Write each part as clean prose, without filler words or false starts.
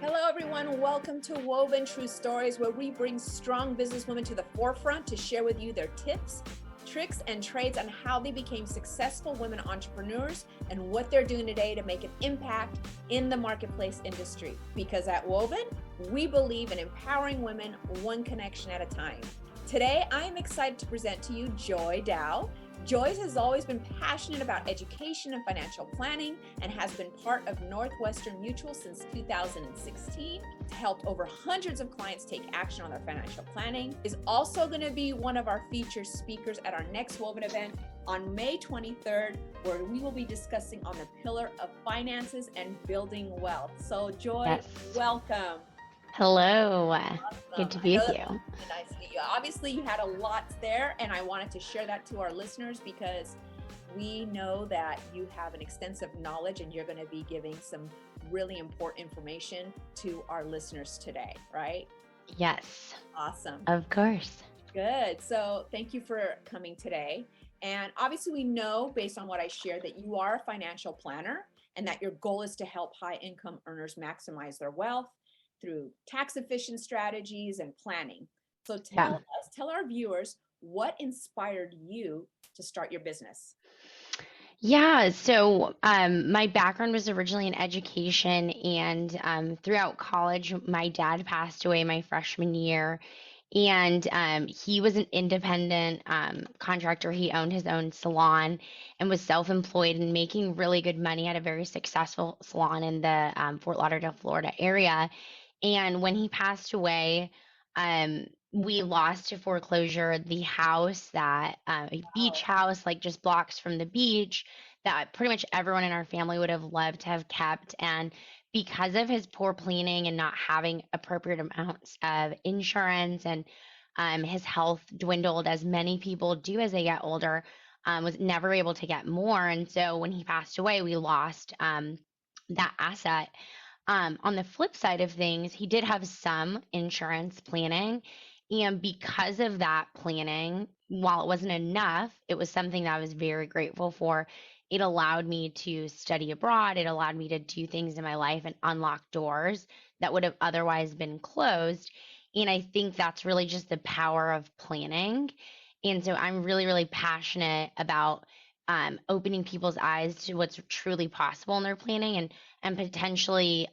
Hello, everyone. Welcome to Woven True Stories, where we bring strong businesswomen to the forefront to share with you their tips, tricks, and trades on how they became successful women entrepreneurs and what they're doing today to make an impact in the marketplace industry. Because at Woven, we believe in empowering women one connection at a time. Today, I am excited to present to you Joy Dow. Joyce has always been passionate about education and financial planning and has been part of Northwestern Mutual since 2016, helped over hundreds of clients take action on their financial planning, is also going to be one of our featured speakers at our next Woven event on May 23rd, where we will be discussing on the pillar of finances and building wealth. So Joy, Yes. welcome. Hello. Awesome. Good to be with you. Nice to meet you. Obviously, you had a lot there, and I wanted to share that to our listeners because we know that you have an extensive knowledge and you're going to be giving some really important information to our listeners today, right? Yes. Awesome. Of course. Good. So thank you for coming today. And obviously, we know based on what I shared that you are a financial planner and that your goal is to help high income earners maximize their wealth through tax efficient strategies and planning. So tell our viewers, what inspired you to start your business? Yeah, so my background was originally in education, and throughout college, my dad passed away my freshman year, and he was an independent contractor. He owned his own salon and was self-employed and making really good money at a very successful salon in the Fort Lauderdale, Florida area. And when he passed away, we lost to foreclosure the house that a beach house, like just blocks from the beach, that pretty much everyone in our family would have loved to have kept. And because of his poor planning and not having appropriate amounts of insurance, and his health dwindled, as many people do as they get older, was never able to get more. And so when he passed away, we lost that asset. On the flip side of things, he did have some insurance planning. And because of that planning, while it wasn't enough, it was something that I was very grateful for. It allowed me to study abroad. It allowed me to do things in my life and unlock doors that would have otherwise been closed. And I think that's really just the power of planning. And so I'm really, really passionate about opening people's eyes to what's truly possible in their planning, and potentially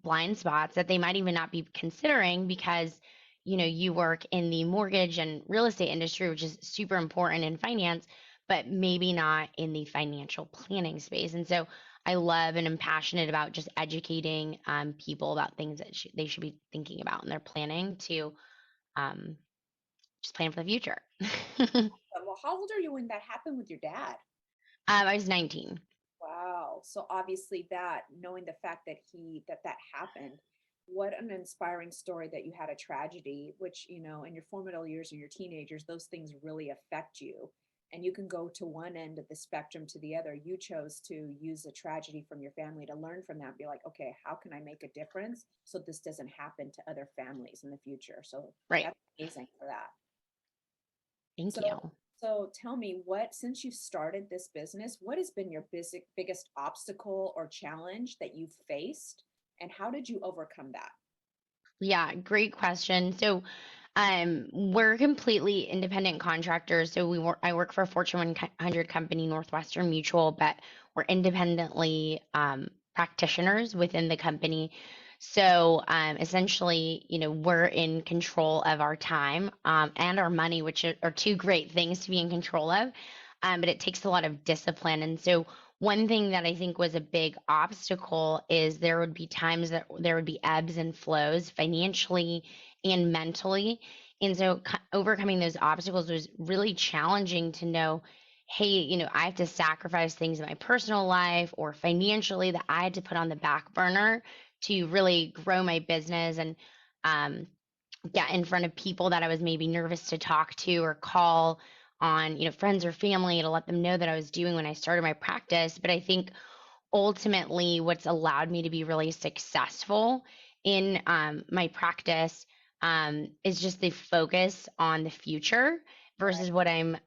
blind spots that they might even not be considering because you work in the mortgage and real estate industry, which is super important in finance, but maybe not in the financial planning space. And so I love and am passionate about just educating people about things that they should be thinking about in their planning to just plan for the future. Well, how old are you when that happened with your dad? I was 19. Wow. So obviously knowing the fact that that happened, what an inspiring story that you had a tragedy, which, in your formative years or your teenagers, those things really affect you. And you can go to one end of the spectrum to the other. You chose to use a tragedy from your family to learn from that and be like, okay, how can I make a difference so this doesn't happen to other families in the future? So Right. that's amazing for that. Thank you. So tell me, since you started this business, what has been your biggest obstacle or challenge that you've faced, and how did you overcome that? Yeah, great question. So, we're completely independent contractors. So I work for a Fortune 100 company, Northwestern Mutual, but we're independently practitioners within the company. So, essentially, we're in control of our time and our money, which are two great things to be in control of. But it takes a lot of discipline. And so, one thing that I think was a big obstacle is there would be times that there would be ebbs and flows financially and mentally. And so overcoming those obstacles was really challenging to know, hey, I have to sacrifice things in my personal life or financially that I had to put on the back burner to really grow my business and get in front of people that I was maybe nervous to talk to or call on, friends or family, to let them know that I was doing when I started my practice. But I think ultimately what's allowed me to be really successful in my practice is just the focus on the future versus what I'm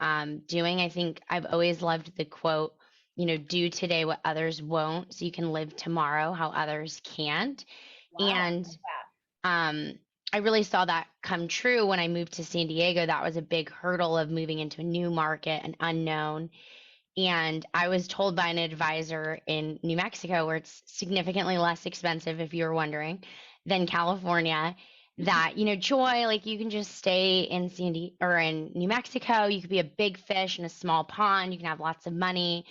doing. I think I've always loved the quote, do today what others won't so you can live tomorrow how others can't. Wow. And I really saw that come true when I moved to San Diego. That was a big hurdle of moving into a new market, an unknown. And I was told by an advisor in New Mexico, where it's significantly less expensive, if you were wondering, than California, that, Joy, like you can just stay in or in New Mexico. You could be a big fish in a small pond. You can have lots of money.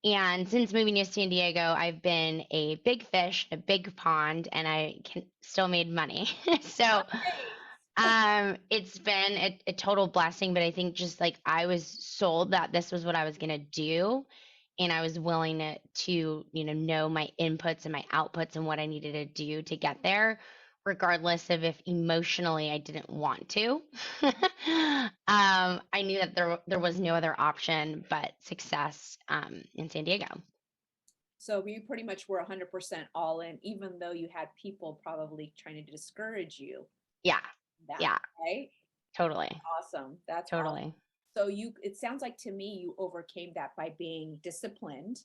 And since moving to San Diego, I've been a big fish, a big pond, and I can still made money. So it's been a total blessing, but I think just like I was sold that this was what I was going to do. And I was willing to know my inputs and my outputs and what I needed to do to get there, regardless of if emotionally I didn't want to. I knew that there was no other option but success in San Diego. So you pretty much were 100% all in, even though you had people probably trying to discourage you. Yeah. That, Yeah. right? Totally. Awesome. That's awesome. Totally. So it sounds like to me you overcame that by being disciplined,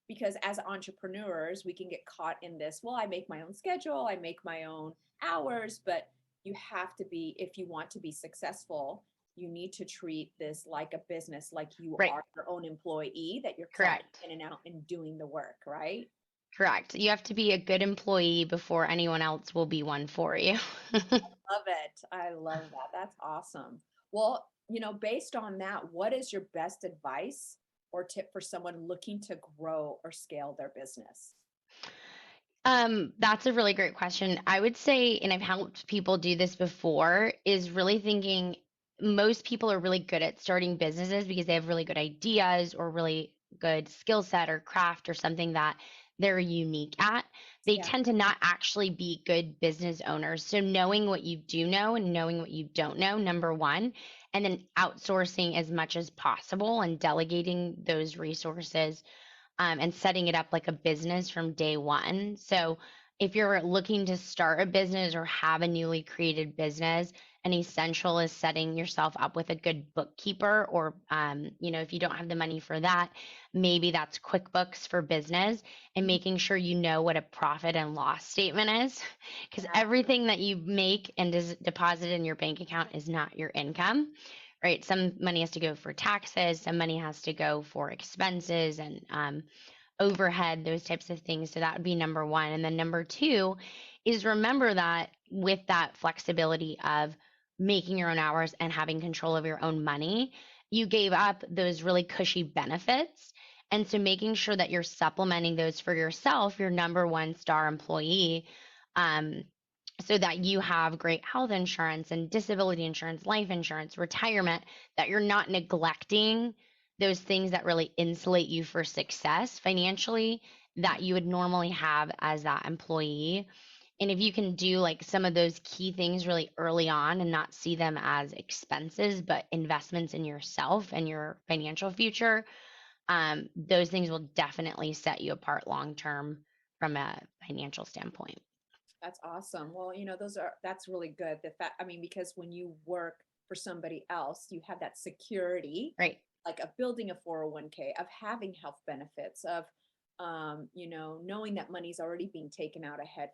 because as entrepreneurs, we can get caught in this, well, I make my own schedule, I make my own hours, but you have to be, if you want to be successful, you need to treat this like a business, like you Right. are your own employee, that you're clocking Correct. in and out and doing the work, right? Correct. You have to be a good employee before anyone else will be one for you. Love it. I love that. That's awesome. Well, based on that, what is your best advice or tip for someone looking to grow or scale their business? That's a really great question. I would say, and I've helped people do this before, is really thinking most people are really good at starting businesses because they have really good ideas or really good skill set or craft or something that they're unique at. They Yeah. tend to not actually be good business owners. So knowing what you do know and knowing what you don't know, number one, and then outsourcing as much as possible and delegating those resources and setting it up like a business from day one. So if you're looking to start a business or have a newly created business, an essential is setting yourself up with a good bookkeeper, or if you don't have the money for that, maybe that's QuickBooks for business, and making sure you know what a profit and loss statement is, because everything that you make and is deposited in your bank account is not your income. Right, some money has to go for taxes, some money has to go for expenses and overhead, those types of things. So that would be number one. And then number two is remember that with that flexibility of making your own hours and having control of your own money, you gave up those really cushy benefits. And so making sure that you're supplementing those for yourself, your number one star employee, so that you have great health insurance and disability insurance, life insurance, retirement, that you're not neglecting those things that really insulate you for success financially that you would normally have as that employee. And if you can do like some of those key things really early on and not see them as expenses, but investments in yourself and your financial future, those things will definitely set you apart long term from a financial standpoint. That's awesome. Well, that's really good. The fact, I mean, because when you work for somebody else, you have that security, Right. like of building a 401k, of having health benefits, of, knowing that money's already being taken out ahead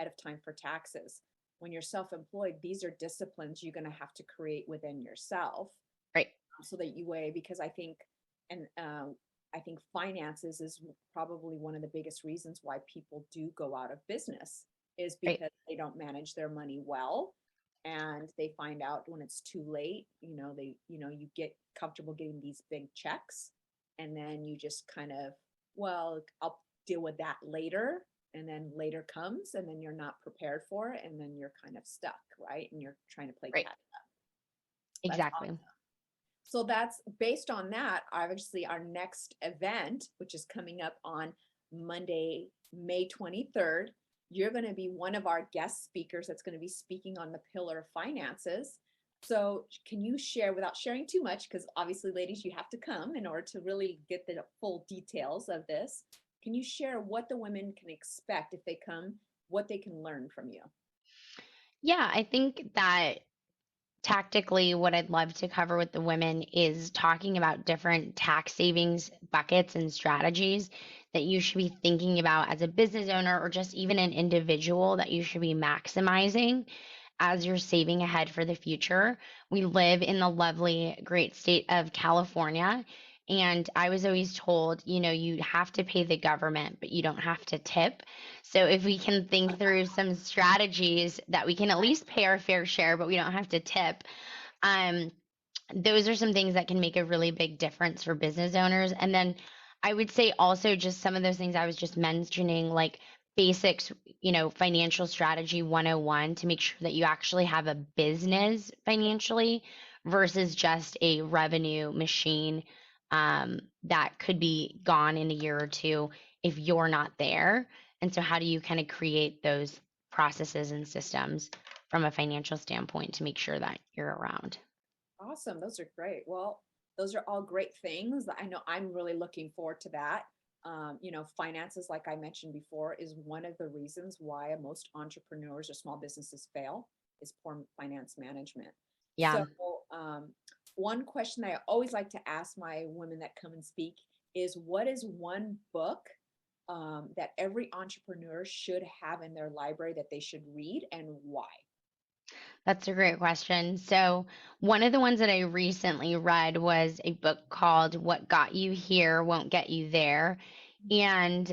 of time for taxes. When you're self-employed, these are disciplines you're going to have to create within yourself. Right. So that you weigh, because I think finances is probably one of the biggest reasons why people do go out of business, is because Right. they don't manage their money well, and they find out when it's too late. You get comfortable getting these big checks, and then you just kind of, well, I'll deal with that later, and then later comes, and then you're not prepared for it, and then you're kind of stuck, right? And you're trying to play Right. catch up. Exactly. So that's based on that. Obviously, our next event, which is coming up on Monday, May 23rd, you're going to be one of our guest speakers that's going to be speaking on the pillar of finances. So can you share, without sharing too much, because obviously, ladies, you have to come in order to really get the full details of this. Can you share what the women can expect if they come, what they can learn from you? Yeah, I think that tactically, what I'd love to cover with the women is talking about different tax savings buckets and strategies that you should be thinking about as a business owner or just even an individual that you should be maximizing as you're saving ahead for the future. We live in the lovely, great state of California. And I was always told, you have to pay the government, but you don't have to tip. So if we can think through some strategies that we can at least pay our fair share, but we don't have to tip, um, those are some things that can make a really big difference for business owners. And then I would say also just some of those things I was just mentioning, like basics, financial strategy 101 to make sure that you actually have a business financially versus just a revenue machine that could be gone in a year or two if you're not there. And so, how do you kind of create those processes and systems from a financial standpoint to make sure that you're around? Awesome. Those are great. Well, those are all great things. I know I'm really looking forward to that. Finances, like I mentioned before, is one of the reasons why most entrepreneurs or small businesses fail is poor finance management. Yeah. So, one question that I always like to ask my women that come and speak is, what is one book that every entrepreneur should have in their library that they should read, and why? That's a great question. So, one of the ones that I recently read was a book called What Got You Here Won't Get You There. And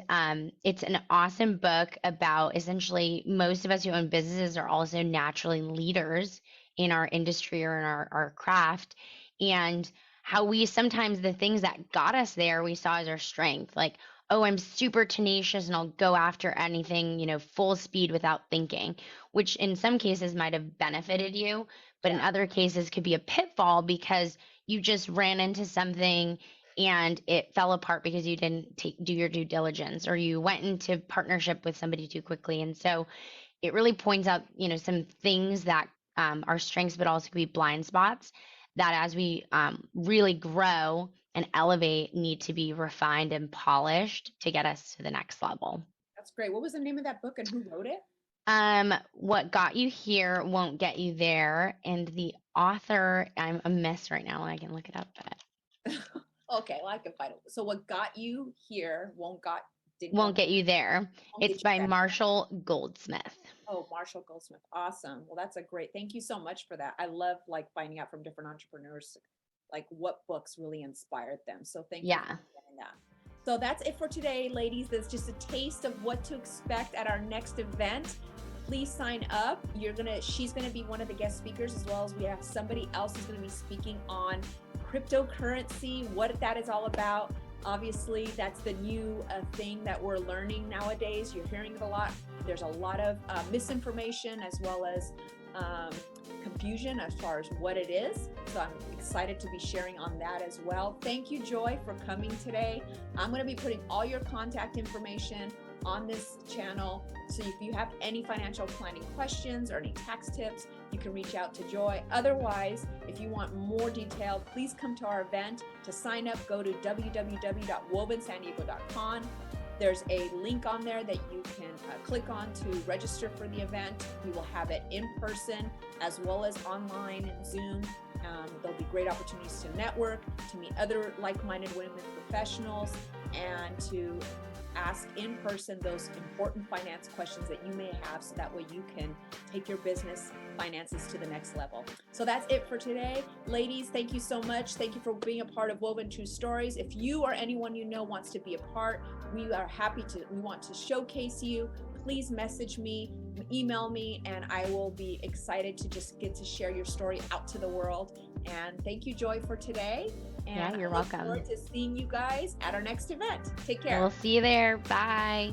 it's an awesome book about essentially most of us who own businesses are also naturally leaders in our industry or in our craft. And how we sometimes the things that got us there we saw as our strength. Like, oh, I'm super tenacious and I'll go after anything, full speed without thinking, which in some cases might have benefited you, but in Yeah. other cases could be a pitfall because you just ran into something and it fell apart because you didn't do your due diligence or you went into partnership with somebody too quickly. And so it really points out, some things that are strengths, but also could be blind spots that as we really grow and elevate need to be refined and polished to get us to the next level. That's great. What was the name of that book and who wrote it? What got you here won't get you there. And the author, I'm a mess right now, and I can look it up, but Okay, well, I can find it. So what got you here won't get you there. won't It's get you by there. Marshall Goldsmith. Oh, Marshall Goldsmith. Awesome. Well, that's a great. Thank you so much for that. I love like finding out from different entrepreneurs like what books really inspired them. So thank you for Yeah. sharing that. So that's it for today, ladies. That's just a taste of what to expect at our next event. Please sign up. She's gonna be one of the guest speakers, as well as we have somebody else who's gonna be speaking on cryptocurrency, what that is all about. Obviously, that's the new thing that we're learning nowadays. You're hearing it a lot. There's a lot of misinformation as well as confusion as far as what it is. So I'm excited to be sharing on that as well. Thank you, Joy, for coming today. I'm going to be putting all your contact information on this channel. So if you have any financial planning questions or any tax tips, you can reach out to Joy. Otherwise, if you want more detail, please come to our event. To sign up, go to www.wovensandiego.com. There's a link on there that you can click on to register for the event. We will have it in person as well as online and Zoom. There'll be great opportunities to network, to meet other like-minded women professionals, and to ask in person those important finance questions that you may have so that way you can take your business finances to the next level. So that's it for today. Ladies, thank you so much. Thank you for being a part of Woven True Stories. If you or anyone you know wants to be a part, we want to showcase you. Please message me, email me, and I will be excited to just get to share your story out to the world. And thank you, Joy, for today. And Yeah, you're I look welcome. forward to seeing you guys at our next event. Take care. We'll see you there. Bye.